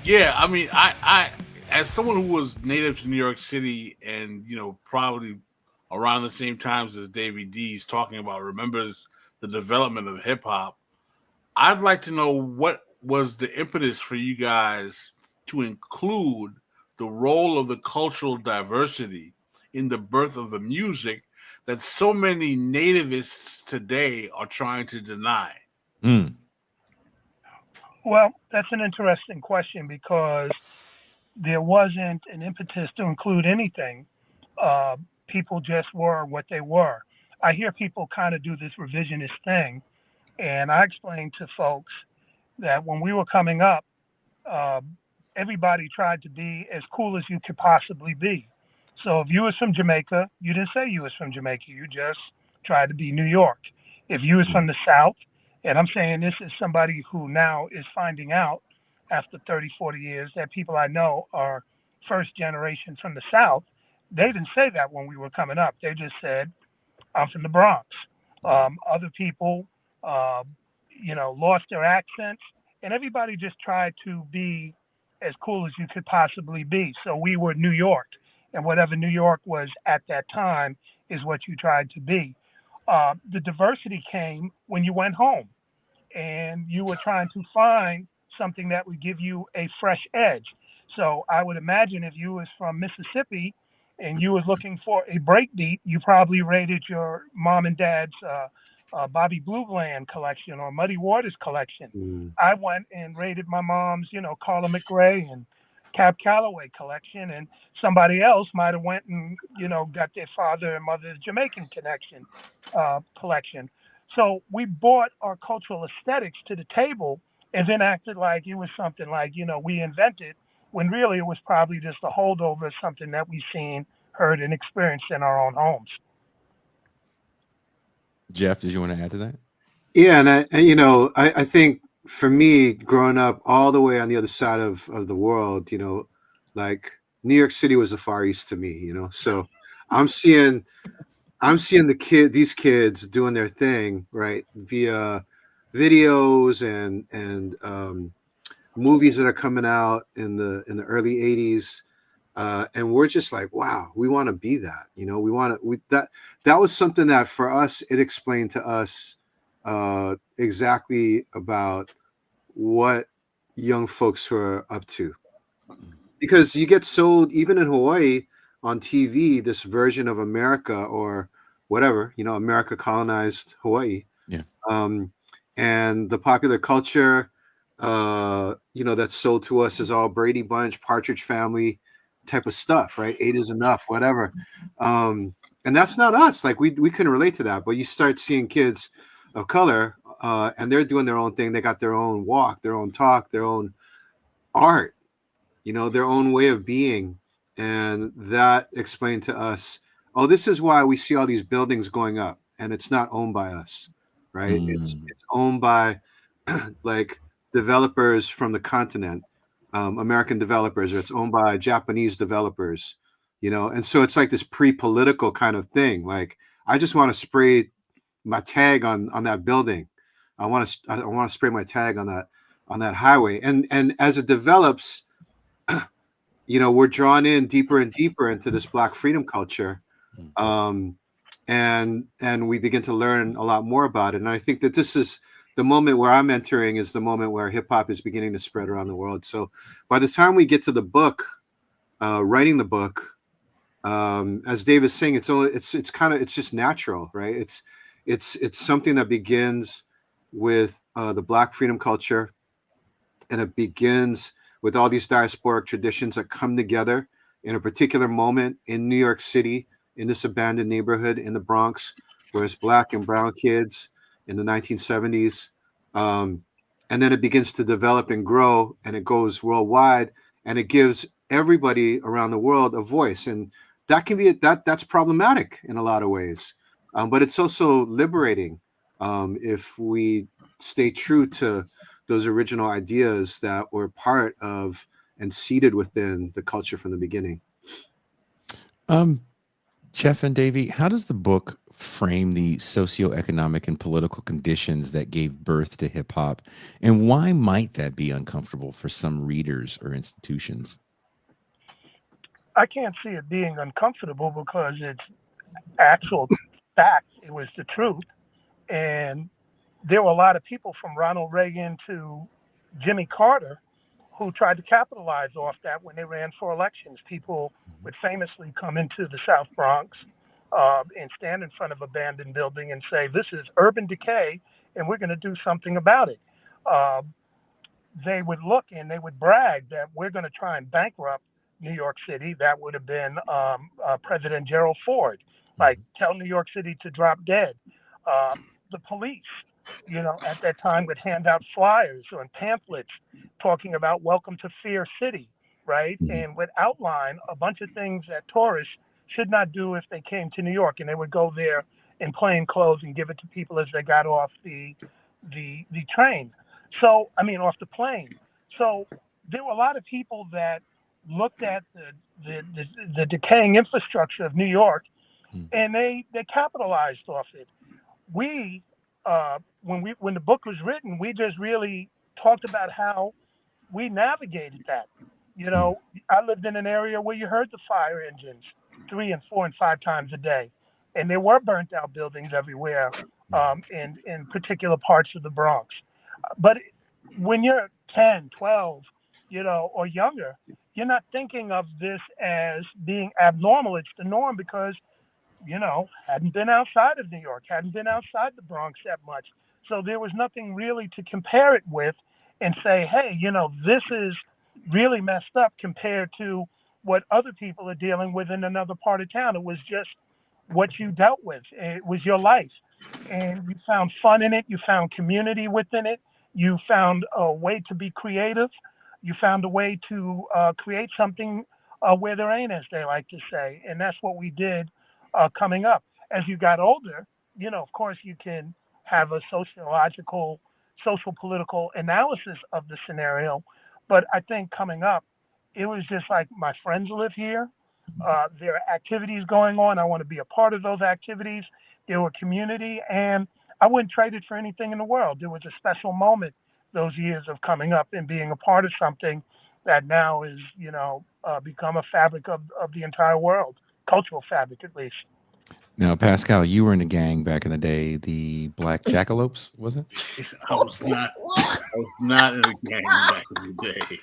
Yeah, I mean, as someone who was native to New York City and probably around the same times as Davey D's talking about remembers the development of hip hop, I'd like to know what was the impetus for you guys to include the role of the cultural diversity in the birth of the music that so many nativists today are trying to deny. Mm. Well, that's an interesting question because there wasn't an impetus to include anything. Uh, People just were what they were. I hear people kind of do this revisionist thing, and I explain to folks that when we were coming up, uh, everybody tried to be as cool as you could possibly be. So if you was from Jamaica, you didn't say you was from Jamaica. You just tried to be New York. If you was Mm. from the South, and I'm saying this is somebody who now is finding out after 30, 40 years that people I know are first generation from the South. They didn't say that when we were coming up. They just said, I'm from the Bronx. Other people, uh, lost their accents, and everybody just tried to be as cool as you could possibly be. So we were New York, and whatever New York was at that time is what you tried to be. The diversity came when you went home and you were trying to find something that would give you a fresh edge. So I would imagine if you was from Mississippi and you was looking for a breakbeat, you probably raided your mom and dad's Bobby Blue Bland collection or Muddy Waters collection. Mm. I went and raided my mom's, Carla McRae and Cab Calloway collection, and somebody else might have went and got their father and mother's Jamaican connection collection. So we brought our cultural aesthetics to the table and then acted like it was something like, we invented, when really it was probably just a holdover of something that we've seen, heard, and experienced in our own homes. Jeff, did you want to add to that? Yeah, and I think for me, growing up all the way on the other side of the world, like New York City was the Far East to me, So I'm seeing these kids doing their thing, right, via videos and movies that are coming out in the early '80s, and we're just like, wow, we want to be that. We want to. That was something that for us, it explained to us exactly about what young folks were up to, because you get sold even in Hawaii on TV this version of America or whatever, America colonized Hawaii, Yeah. um, and the popular culture, that's sold to us as all Brady Bunch, Partridge Family type of stuff, right? Eight is enough, whatever. Um, and that's not us. Like we couldn't relate to that. But you start seeing kids of color, and they're doing their own thing. They got their own walk, their own talk, their own art, their own way of being, and that explained to us, oh, this is why we see all these buildings going up, and it's not owned by us, right? Mm. It's owned by like developers from the continent, American developers, or it's owned by Japanese developers, and so it's like this pre-political kind of thing. Like, I just want to spray my tag on that building. I want to spray my tag on that highway, and as it develops, we're drawn in deeper and deeper into this Black freedom culture, Mm. um, and we begin to learn a lot more about it. And I think that this is the moment where I'm entering, is the moment where hip hop is beginning to spread around the world. So by the time we get to the book, writing the book, as Dave is saying, it's kind of, it's just natural, right? It's something that begins with the Black freedom culture, and it begins with all these diasporic traditions that come together in a particular moment in New York City, in this abandoned neighborhood in the Bronx, where it's Black and brown kids in the 1970s. Um, and then it begins to develop and grow, and it goes worldwide, and it gives everybody around the world a voice. And that can be that's problematic in a lot of ways, but it's also liberating, if we stay true to those original ideas that were part of and seated within the culture from the beginning. Um, Chef and Davey, how does the book frame the socioeconomic and political conditions that gave birth to hip hop? And why might that be uncomfortable for some readers or institutions? I can't see it being uncomfortable because it's actual fact. It was the truth. And there were a lot of people from Ronald Reagan to Jimmy Carter who tried to capitalize off that when they ran for elections. People would famously come into the South Bronx and stand in front of an abandoned building and say, "This is urban decay, and we're going to do something about it." Uh, they would look and they would brag that we're going to try and bankrupt New York City. That would have been President Gerald Ford. Like, tell New York City to drop dead. The police, at that time would hand out flyers and pamphlets talking about welcome to Fear City, right? Mhm. And would outline a bunch of things that tourists should not do if they came to New York. And they would go there in plain clothes and give it to people as they got off the train. So, I mean, off the plane. So there were a lot of people that looked at the decaying infrastructure of New York, Mm. and they capitalized off it. We when the book was written, we just really talked about how we navigated that. Mm. I lived in an area where you heard the fire engines 3 and 4 and 5 times a day, and there were burnt out buildings everywhere in particular parts of the Bronx. But when you're 10, 12, or younger, you're not thinking of this as being abnormal. It's the norm because hadn't been outside of New York, hadn't been outside the Bronx that much. So there was nothing really to compare it with and say, hey, this is really messed up compared to what other people are dealing with in another part of town. It was just what you dealt with. It was your life. And you found fun in it. You found community within it. You found a way to be creative. You found a way to create something where there ain't, as they like to say. And that's what we did coming up. As you got older, of course, you can have a sociological, social political analysis of the scenario. But I think coming up, it was just like my friends live here. There are activities going on. I want to be a part of those activities. There were community, and I wouldn't trade it for anything in the world. There was a special moment those years of coming up and being a part of something that now is, become a fabric of the entire world, cultural fabric at least. Now, Pascal, you were in the gang back in the day, the Black Jackalopes, was it? I was not in a gang back in the day.